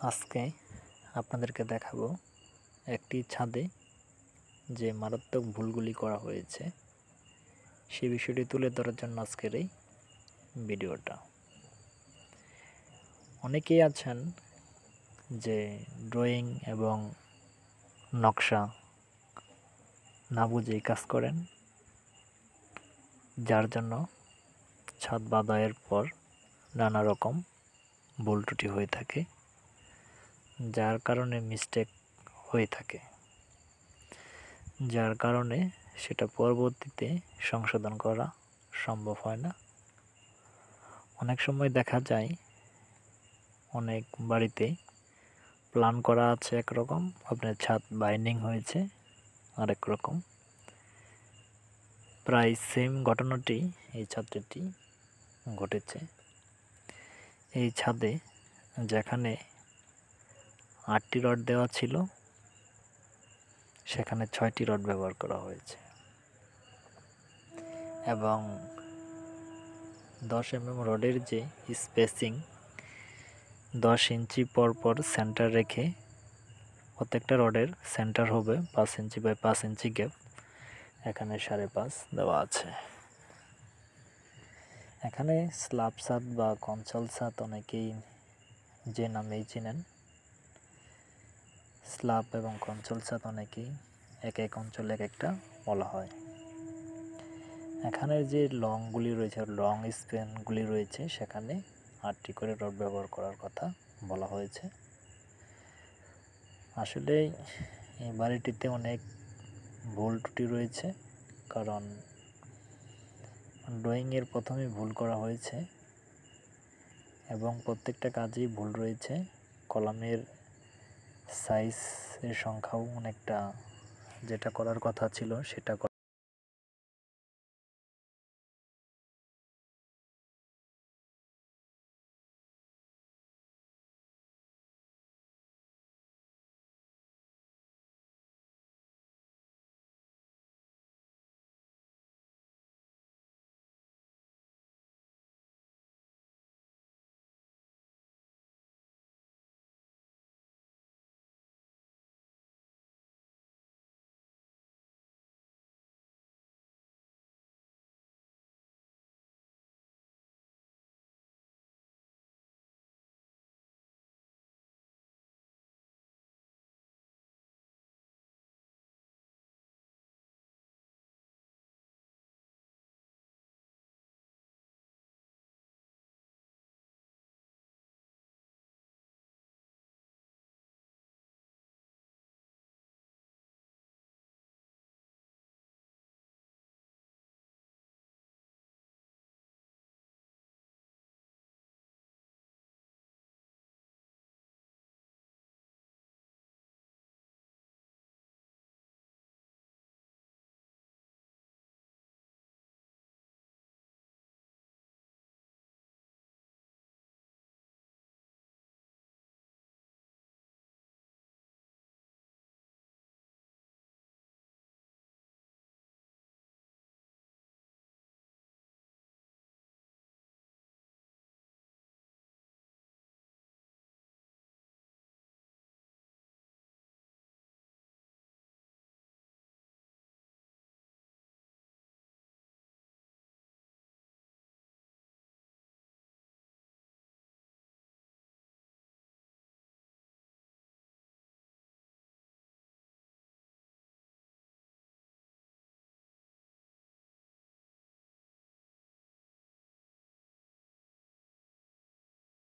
আজকে আপনাদেরকে দেখাবো একটি ছাদে যে মারাত্মক ভুলগুলি করা হয়েছে সে বিষয়টি তুলে ধরার জন্য আজকের এই ভিডিওটা। অনেকেই আছেন যে ড্রয়িং এবং নকশা না বুঝেই কাজ করেন, যার জন্য ছাদ বাঁধাইয়ের পর নানা রকম ভুল ত্রুটি হয়ে থাকে, যার কারণে মিস্টেক হয়ে থাকে, যার কারণে সেটা পরবর্তীতে সংশোধন করা সম্ভব হয় না। অনেক সময় দেখা যায় অনেক বাড়িতে প্ল্যান করা আছে একরকম, আপনার ছাদ বাইন্ডিং হয়েছে আরেক রকম। প্রায় সেম ঘটনাটি এই ছাদটি ঘটেছে। এই ছাদে যেখানে 8টি রড দেওয়া ছিল সেখানে 6টি রড ব্যবহার করা হয়েছে এবং 10 mm রডের যে স্পেসিং 10 ইঞ্চি পর সেন্টার রেখে প্রত্যেকটা রডের সেন্টার হবে 5 ইঞ্চি বাই 5 ইঞ্চি গ্যাপ, এখানে 5.5 দেওয়া আছে। এখানে স্ল্যাব ছাদ বা কনসোল ছাদ অনেকেই যে নামেই চিনেন। স্ল্যাব এবং কনসোল ছাদ অনেকেই এক অঞ্চলে এক একটা বলা হয়। এখানে যে লংগুলি রয়েছে, লং স্প্যানগুলি রয়েছে, সেখানে 8টি করে রড ব্যবহার করার কথা বলা হয়েছে। আসলে এই বাড়িটিতে অনেক ভুল ত্রুটি রয়েছে, কারণ ড্রয়িংয়ের প্রথমে ভুল করা হয়েছে এবং প্রত্যেকটা কাজেই ভুল রয়েছে। কলামের সাইজের সংখ্যাও অনেকটা যেটা করার কথা ছিল সেটা